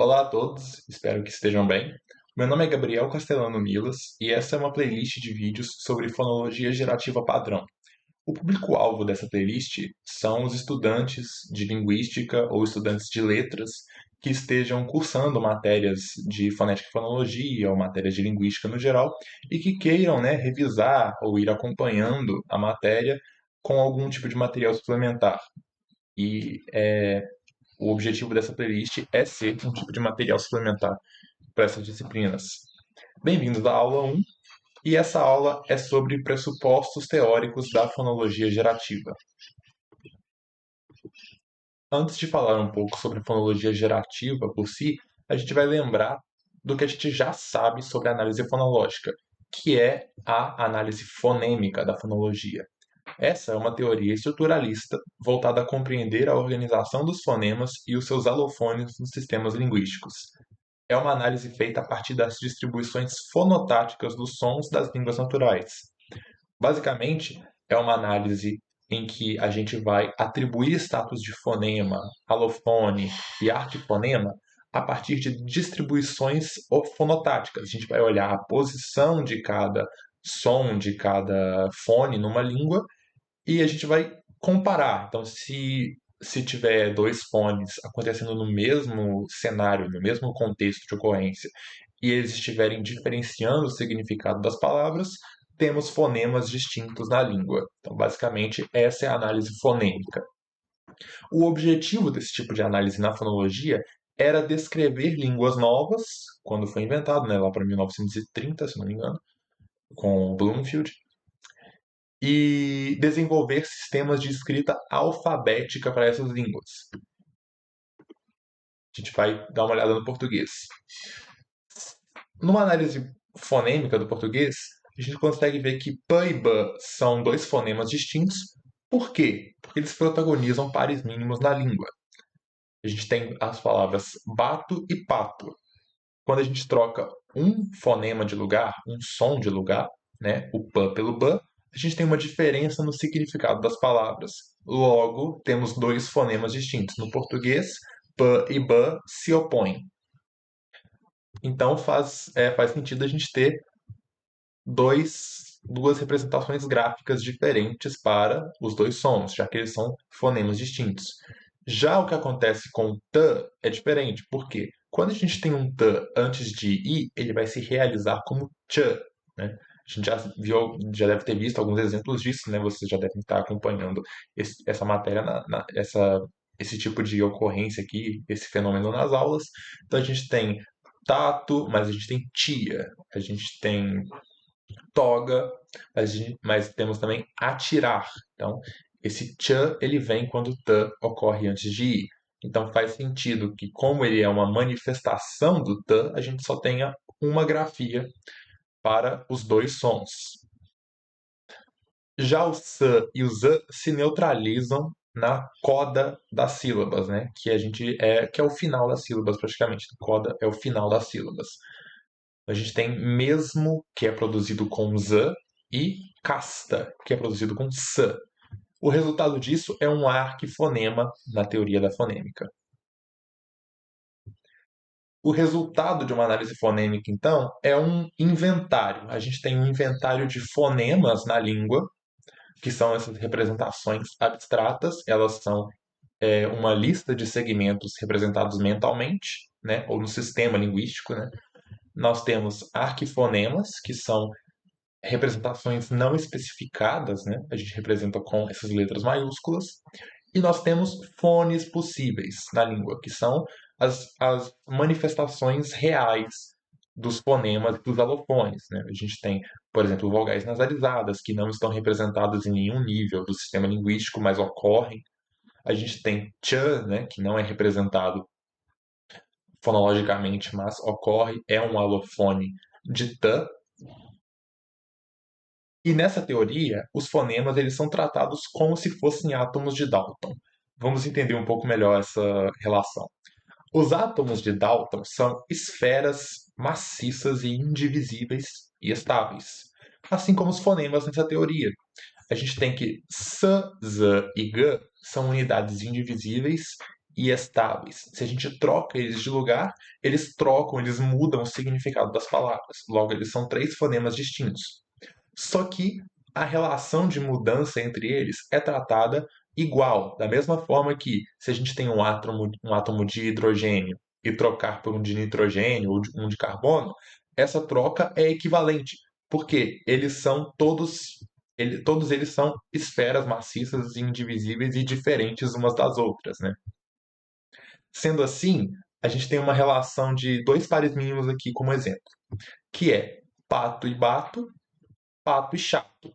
Olá a todos, espero que estejam bem. Meu nome é Gabriel Castellano Milas e essa é uma playlist de vídeos sobre fonologia gerativa padrão. O público-alvo dessa playlist são os estudantes de linguística ou estudantes de letras que estejam cursando matérias de fonética e fonologia ou matérias de linguística no geral e que queiram, revisar ou ir acompanhando a matéria com algum tipo de material suplementar. O objetivo dessa playlist é ser um tipo de material suplementar para essas disciplinas. Bem-vindos à aula 1, e essa aula é sobre pressupostos teóricos da fonologia gerativa. Antes de falar um pouco sobre a fonologia gerativa por si, a gente vai lembrar do que a gente já sabe sobre a análise fonológica, que é a análise fonêmica da fonologia. Essa é uma teoria estruturalista voltada a compreender a organização dos fonemas e os seus alofônios nos sistemas linguísticos. É uma análise feita a partir das distribuições fonotáticas dos sons das línguas naturais. Basicamente, é uma análise em que a gente vai atribuir status de fonema, alofone e arquifonema a partir de distribuições fonotáticas. A gente vai olhar a posição de cada som, de cada fone numa língua e a gente vai comparar. Então, se tiver dois fones acontecendo no mesmo cenário, no mesmo contexto de ocorrência, e eles estiverem diferenciando o significado das palavras, temos fonemas distintos na língua. Então, basicamente, essa é a análise fonêmica. O objetivo desse tipo de análise na fonologia era descrever línguas novas, quando foi inventado, lá para 1930, se não me engano, com Bloomfield, e desenvolver sistemas de escrita alfabética para essas línguas. A gente vai dar uma olhada no português. Numa análise fonêmica do português, a gente consegue ver que p e b são dois fonemas distintos. Por quê? Porque eles protagonizam pares mínimos na língua. A gente tem as palavras bato e pato. Quando a gente troca um fonema de lugar, um som de lugar, o p pelo b, a gente tem uma diferença no significado das palavras. Logo, temos dois fonemas distintos. No português, p e b se opõem. Então faz sentido a gente ter duas representações gráficas diferentes para os dois sons, já que eles são fonemas distintos. Já o que acontece com t é diferente, porque quando a gente tem um t antes de i, ele vai se realizar como ch, né? A gente já deve ter visto alguns exemplos disso, né? Vocês já devem estar acompanhando essa matéria, esse tipo de ocorrência aqui, esse fenômeno nas aulas. Então a gente tem tato, mas a gente tem tia, a gente tem toga, mas temos também atirar. Então, esse tchan, ele vem quando o t ocorre antes de i. Então, faz sentido que, como ele é uma manifestação do t, a gente só tenha uma grafia para os dois sons. Já o s e o z se neutralizam na coda das sílabas, que é o final das sílabas praticamente. Coda é o final das sílabas. A gente tem mesmo, que é produzido com z, e casta, que é produzido com s. O resultado disso é um arquifonema na teoria da fonêmica. O resultado de uma análise fonêmica, então, é um inventário. A gente tem um inventário de fonemas na língua, que são essas representações abstratas. Elas são uma lista de segmentos representados mentalmente, ou no sistema linguístico. Nós temos arquifonemas, que são representações não especificadas, a gente representa com essas letras maiúsculas, e nós temos fones possíveis na língua, que são as manifestações reais dos fonemas e dos alofones. A gente tem, por exemplo, vogais nasalizadas, que não estão representadas em nenhum nível do sistema linguístico, mas ocorrem. A gente tem ch, que não é representado fonologicamente, mas ocorre, é um alofone de t. E nessa teoria, os fonemas eles são tratados como se fossem átomos de Dalton. Vamos entender um pouco melhor essa relação. Os átomos de Dalton são esferas maciças e indivisíveis e estáveis, assim como os fonemas nessa teoria. A gente tem que s, z e g são unidades indivisíveis e estáveis. Se a gente troca eles de lugar, eles trocam, eles mudam o significado das palavras. Logo, eles são três fonemas distintos. Só que a relação de mudança entre eles é tratada igual, da mesma forma que se a gente tem um átomo de hidrogênio e trocar por um de nitrogênio ou um de carbono, essa troca é equivalente, porque todos eles são esferas maciças, indivisíveis e diferentes umas das outras, né? Sendo assim, a gente tem uma relação de dois pares mínimos aqui como exemplo, que é pato e bato, pato e chato.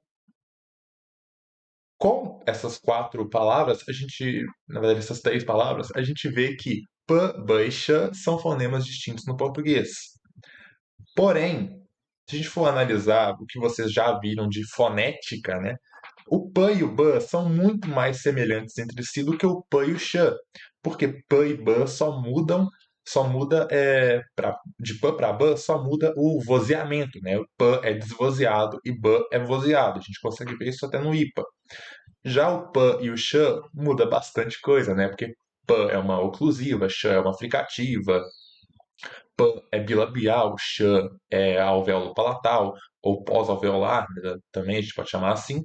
Com essas quatro palavras, na verdade, essas três palavras, a gente vê que p, b e ch são fonemas distintos no português. Porém, se a gente for analisar o que vocês já viram de fonética, né? O p e o b são muito mais semelhantes entre si do que o p e o ch, porque p e b só muda de p para b só muda o vozeamento, né? O p é desvozeado e b é vozeado. A gente consegue ver isso até no IPA. Já o p e o ch muda bastante coisa, né? Porque p é uma oclusiva, ch é uma fricativa, p é bilabial, ch é alvéolo palatal ou pós-alveolar, né? Também a gente pode chamar assim.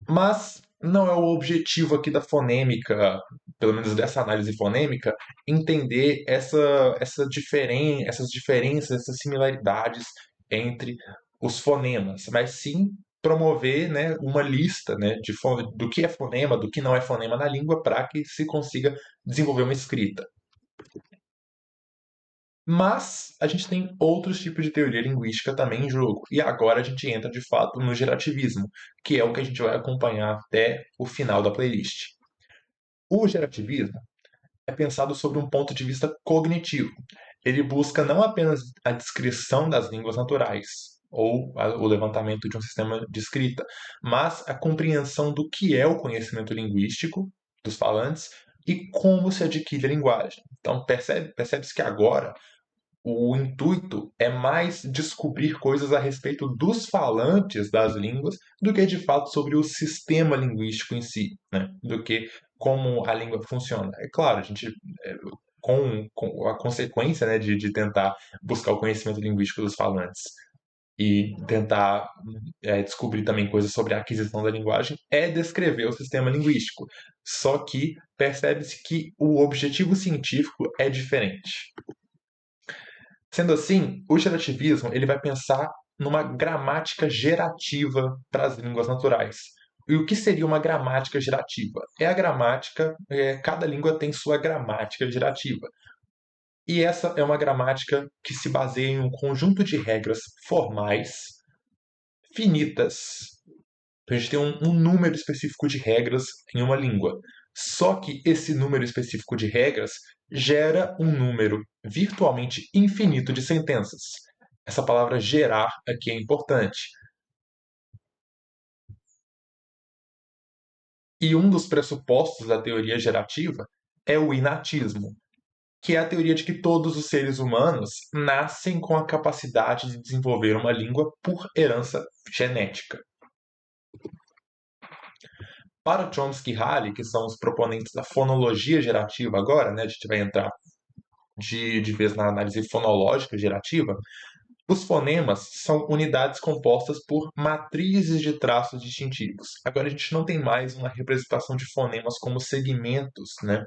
Mas não é o objetivo aqui da fonêmica, pelo menos dessa análise fonêmica, entender essas diferenças, essas similaridades entre os fonemas, mas sim promover, né, uma lista, né, do que é fonema, do que não é fonema na língua, para que se consiga desenvolver uma escrita. Mas a gente tem outros tipos de teoria linguística também em jogo. E agora a gente entra de fato no gerativismo, que é o que a gente vai acompanhar até o final da playlist. O gerativismo é pensado sobre um ponto de vista cognitivo. Ele busca não apenas a descrição das línguas naturais ou o levantamento de um sistema de escrita, mas a compreensão do que é o conhecimento linguístico dos falantes e como se adquire a linguagem. Então percebe-se que agora o intuito é mais descobrir coisas a respeito dos falantes das línguas do que de fato sobre o sistema linguístico em si, né? Do que como a língua funciona. É claro, a gente com a consequência, né, de tentar buscar o conhecimento linguístico dos falantes e tentar descobrir também coisas sobre a aquisição da linguagem é descrever o sistema linguístico. Só que percebe-se que o objetivo científico é diferente. Sendo assim, o gerativismo ele vai pensar numa gramática gerativa para as línguas naturais. E o que seria uma gramática gerativa? É a gramática, cada língua tem sua gramática gerativa. E essa é uma gramática que se baseia em um conjunto de regras formais finitas. Então, a gente tem um número específico de regras em uma língua. Só que esse número específico de regras gera um número virtualmente infinito de sentenças. Essa palavra gerar aqui é importante. E um dos pressupostos da teoria gerativa é o inatismo, que é a teoria de que todos os seres humanos nascem com a capacidade de desenvolver uma língua por herança genética. Para Chomsky e Halley, que são os proponentes da fonologia gerativa agora, né, a gente vai entrar de vez na análise fonológica gerativa, os fonemas são unidades compostas por matrizes de traços distintivos. Agora a gente não tem mais uma representação de fonemas como segmentos, né,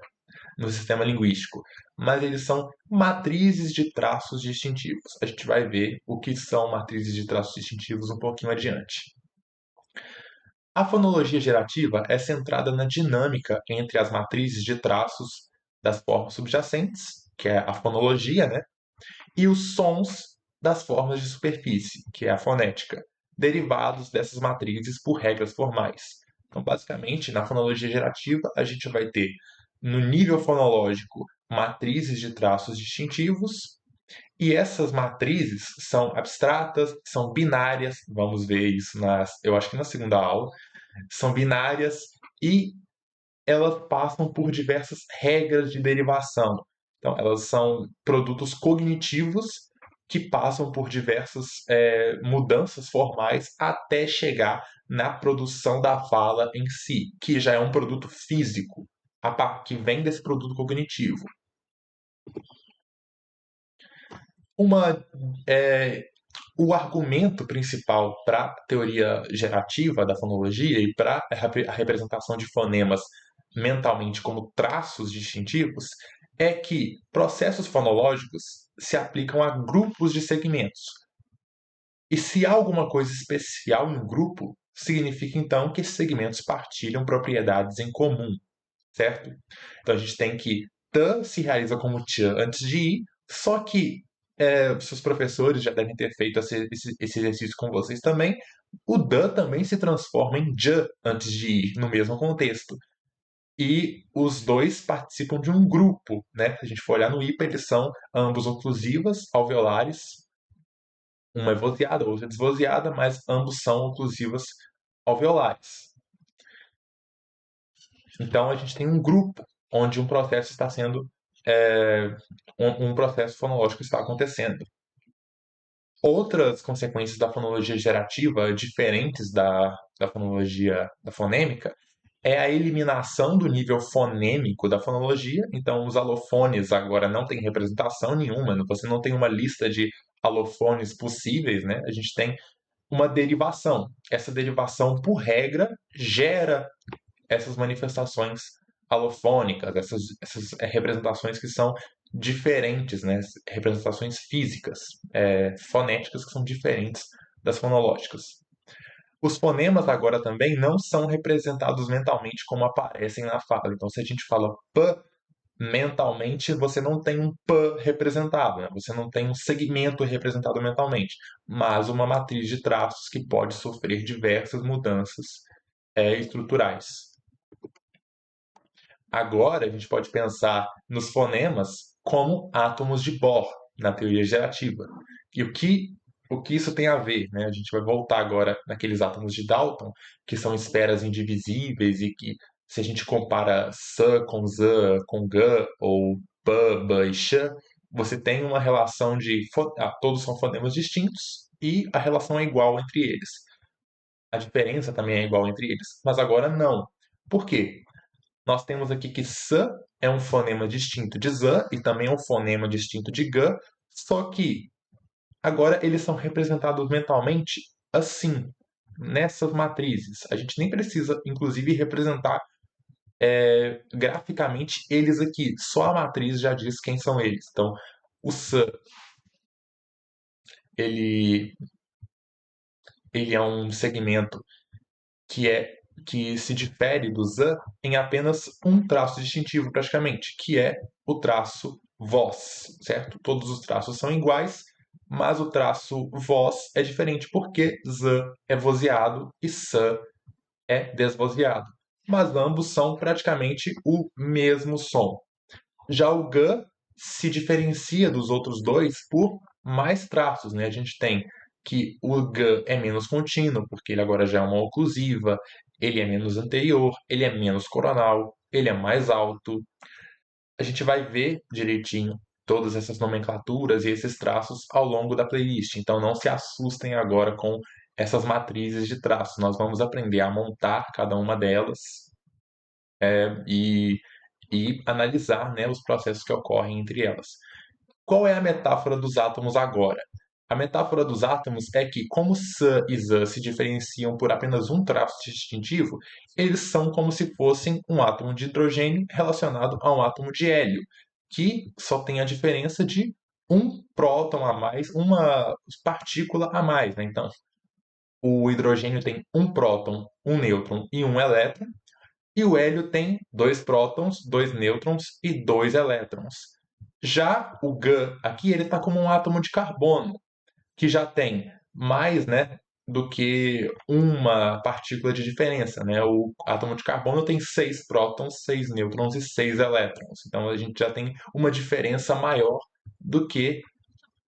no sistema linguístico, mas eles são matrizes de traços distintivos. A gente vai ver o que são matrizes de traços distintivos um pouquinho adiante. A fonologia gerativa é centrada na dinâmica entre as matrizes de traços das formas subjacentes, que é a fonologia, né? E os sons das formas de superfície, que é a fonética, derivados dessas matrizes por regras formais. Então, basicamente, na fonologia gerativa, a gente vai ter, no nível fonológico, matrizes de traços distintivos, e essas matrizes são abstratas, são binárias, vamos ver isso eu acho que na segunda aula, são binárias e elas passam por diversas regras de derivação. Então, elas são produtos cognitivos que passam por diversas mudanças formais até chegar na produção da fala em si, que já é um produto físico. que vem desse produto cognitivo. Uma, é, o argumento principal para a teoria gerativa da fonologia e para a representação de fonemas mentalmente como traços distintivos é que processos fonológicos se aplicam a grupos de segmentos. E se há alguma coisa especial em grupo, significa então que esses segmentos partilham propriedades em comum, certo? Então a gente tem que tan se realiza como tchan antes de ir, só que seus professores já devem ter feito esse exercício com vocês também. O dan também se transforma em j antes de ir, no mesmo contexto. E os dois participam de um grupo, né? Se a gente for olhar no IPA, eles são ambos oclusivas, alveolares. Uma é vozeada, a outra é desvozeada, mas ambos são oclusivas alveolares. Então a gente tem um grupo onde um processo está sendo um processo fonológico está acontecendo. Outras consequências da fonologia gerativa, diferentes da fonologia da fonêmica, é a eliminação do nível fonêmico da fonologia. Então, os alofones agora não têm representação nenhuma, você não tem uma lista de alofones possíveis, né? A gente tem uma derivação. Essa derivação, por regra, gera essas manifestações alofônicas, essas representações que são diferentes, né? Representações físicas, fonéticas que são diferentes das fonológicas. Os fonemas agora também não são representados mentalmente como aparecem na fala. Então, se a gente fala p mentalmente, você não tem um p representado, né? Você não tem um segmento representado mentalmente, mas uma matriz de traços que pode sofrer diversas mudanças estruturais. Agora, a gente pode pensar nos fonemas como átomos de Bohr, na teoria gerativa. E o que isso tem a ver? Né? A gente vai voltar agora naqueles átomos de Dalton, que são esferas indivisíveis e que, se a gente compara S com Z, com G, ou P, B e Sh, você tem uma relação de... todos são fonemas distintos e a relação é igual entre eles. A diferença também é igual entre eles. Mas agora não. Por quê? Nós temos aqui que S é um fonema distinto de Z e também é um fonema distinto de G, só que agora eles são representados mentalmente assim, nessas matrizes. A gente nem precisa, inclusive, representar graficamente eles aqui. Só a matriz já diz quem são eles. Então, o S, ele, ele é um segmento que é que se difere do Z em apenas um traço distintivo, praticamente, que é o traço voz, certo? Todos os traços são iguais, mas o traço voz é diferente porque Z é vozeado e S é desvozeado. Mas ambos são praticamente o mesmo som. Já o G se diferencia dos outros dois por mais traços, né? A gente tem que o G é menos contínuo, porque ele agora já é uma oclusiva, ele é menos anterior, ele é menos coronal, ele é mais alto. A gente vai ver direitinho todas essas nomenclaturas e esses traços ao longo da playlist, então não se assustem agora com essas matrizes de traços. Nós vamos aprender a montar cada uma delas e analisar, né, os processos que ocorrem entre elas. Qual é a metáfora dos átomos agora? A metáfora dos átomos é que, como S e Z se diferenciam por apenas um traço distintivo, eles são como se fossem um átomo de hidrogênio relacionado a um átomo de hélio, que só tem a diferença de um próton a mais, uma partícula a mais, né? Então, o hidrogênio tem um próton, um nêutron e um elétron, e o hélio tem dois prótons, dois nêutrons e dois elétrons. Já o G aqui, ele está como um átomo de carbono, que já tem mais, né, do que uma partícula de diferença, né? O átomo de carbono tem 6 prótons, 6 nêutrons e 6 elétrons. Então a gente já tem uma diferença maior do que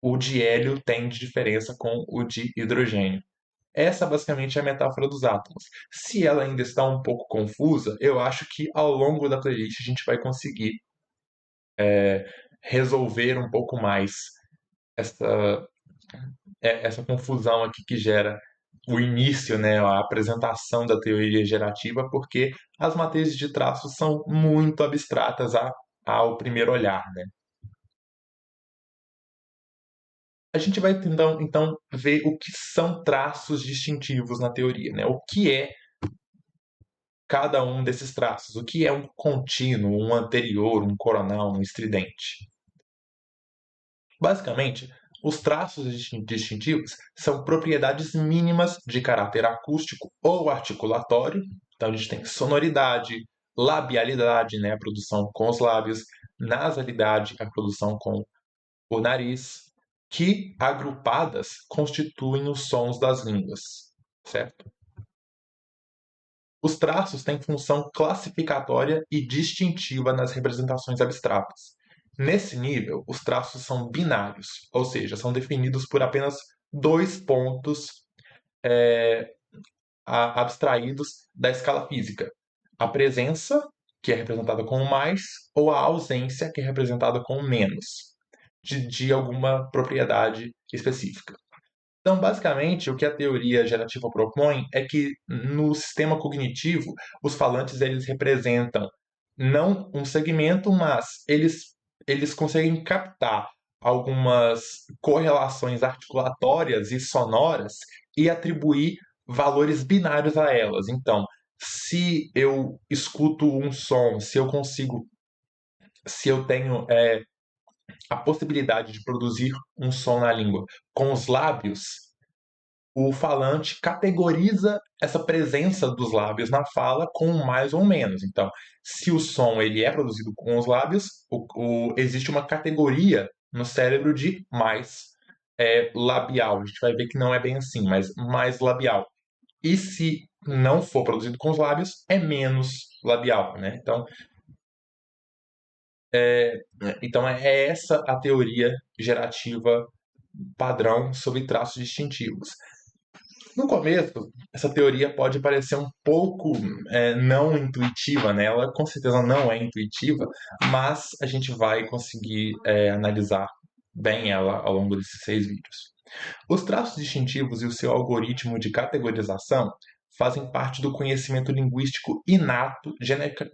o de hélio tem de diferença com o de hidrogênio. Essa basicamente é a metáfora dos átomos. Se ela ainda está um pouco confusa, eu acho que ao longo da playlist a gente vai conseguir resolver um pouco mais essa, essa confusão aqui que gera o início, né, a apresentação da teoria gerativa, porque as matrizes de traços são muito abstratas ao primeiro olhar, né? A gente vai então ver o que são traços distintivos na teoria, né? O que é cada um desses traços? O que é um contínuo, um anterior, um coronal, um estridente? Basicamente, os traços distintivos são propriedades mínimas de caráter acústico ou articulatório. Então, a gente tem sonoridade, labialidade, né, a produção com os lábios, nasalidade, a produção com o nariz, que agrupadas constituem os sons das línguas, certo? Os traços têm função classificatória e distintiva nas representações abstratas. Nesse nível, os traços são binários, ou seja, são definidos por apenas dois pontos é, abstraídos da escala física: a presença, que é representada com mais, ou a ausência, que é representada com menos, de alguma propriedade específica. Então, basicamente, o que a teoria gerativa propõe é que no sistema cognitivo, os falantes eles representam não um segmento, mas eles conseguem captar algumas correlações articulatórias e sonoras e atribuir valores binários a elas. Então, se eu escuto um som, se eu tenho a possibilidade de produzir um som na língua com os lábios, o falante categoriza essa presença dos lábios na fala com mais ou menos. Então, se o som ele é produzido com os lábios, existe uma categoria no cérebro de mais labial. A gente vai ver que não é bem assim, mas mais labial. E se não for produzido com os lábios, é menos labial, né? Então é essa a teoria gerativa padrão sobre traços distintivos. No começo, essa teoria pode parecer um pouco não intuitiva, né? Ela com certeza não é intuitiva, mas a gente vai conseguir analisar bem ela ao longo desses 6 vídeos. Os traços distintivos e o seu algoritmo de categorização fazem parte do conhecimento linguístico inato,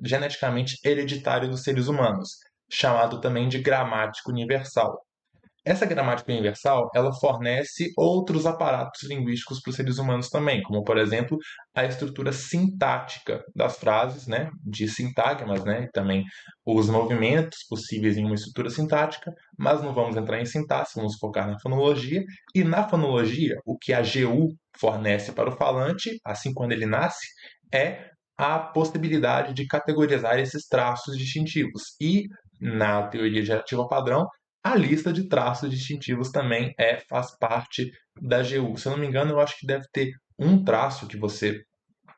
geneticamente hereditário dos seres humanos, chamado também de gramática universal. Essa gramática universal, ela fornece outros aparatos linguísticos para os seres humanos também, como, por exemplo, a estrutura sintática das frases, né, de sintagmas, né, e também os movimentos possíveis em uma estrutura sintática, mas não vamos entrar em sintaxe, vamos focar na fonologia. E na fonologia, o que a GU fornece para o falante, assim quando ele nasce, é a possibilidade de categorizar esses traços distintivos. E na teoria gerativa padrão, a lista de traços distintivos também faz parte da GU. Se eu não me engano, eu acho que deve ter um traço que você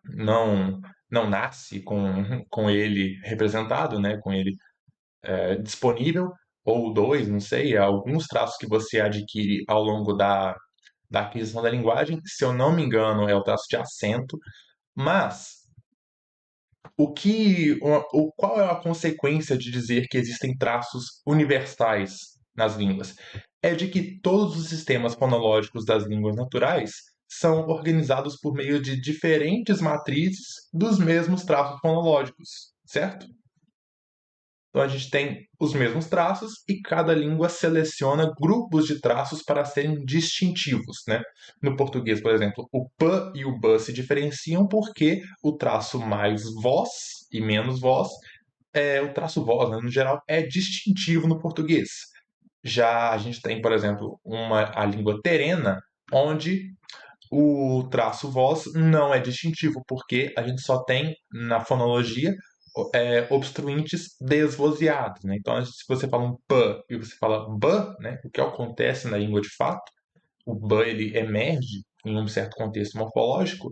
não não nasce com ele representado, né, com ele disponível, ou dois, não sei, alguns traços que você adquire ao longo da aquisição da linguagem. Se eu não me engano, é o traço de acento, mas qual é a consequência de dizer que existem traços universais nas línguas? É de que todos os sistemas fonológicos das línguas naturais são organizados por meio de diferentes matrizes dos mesmos traços fonológicos, certo? Então a gente tem os mesmos traços e cada língua seleciona grupos de traços para serem distintivos, né? No português, por exemplo, o p e o b se diferenciam porque o traço mais voz e menos voz, o traço voz, né, no geral, é distintivo no português. Já a gente tem, por exemplo, a língua terena, onde o traço voz não é distintivo, porque a gente só tem na fonologia obstruintes desvozeados, né? Então, se você fala um p e você fala b, né, o que acontece na língua de fato, o b ele emerge em um certo contexto morfológico,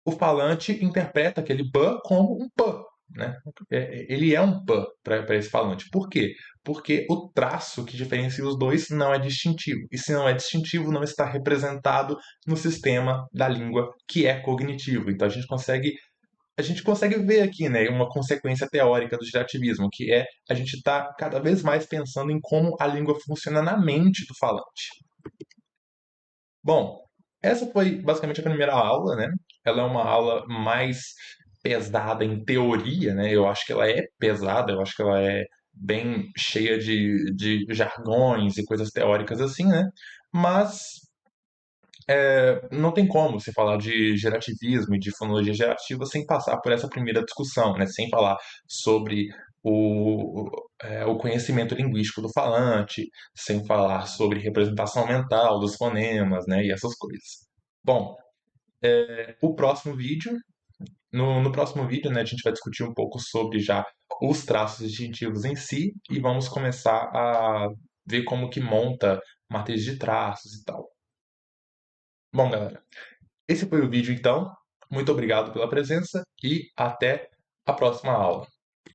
o falante interpreta aquele b como um p, né? Ele é um p para esse falante. Por quê? Porque o traço que diferencia os dois não é distintivo. E se não é distintivo, não está representado no sistema da língua que é cognitivo. Então a gente consegue ver aqui, né, uma consequência teórica do gerativismo, que é a gente está cada vez mais pensando em como a língua funciona na mente do falante. Bom, Essa foi basicamente a primeira aula, né? Ela é uma aula mais pesada em teoria, né? Eu acho que ela é pesada, eu acho que ela é bem cheia de jargões e coisas teóricas assim, né? Mas não tem como se falar de gerativismo e de fonologia gerativa sem passar por essa primeira discussão, né? Sem falar sobre o conhecimento linguístico do falante, sem falar sobre representação mental dos fonemas, né? E essas coisas. Bom, o próximo vídeo, no próximo vídeo, né, a gente vai discutir um pouco sobre já os traços distintivos em si e vamos começar a ver como que monta matriz de traços e tal. Bom, galera, esse foi o vídeo então. Muito obrigado pela presença e até a próxima aula.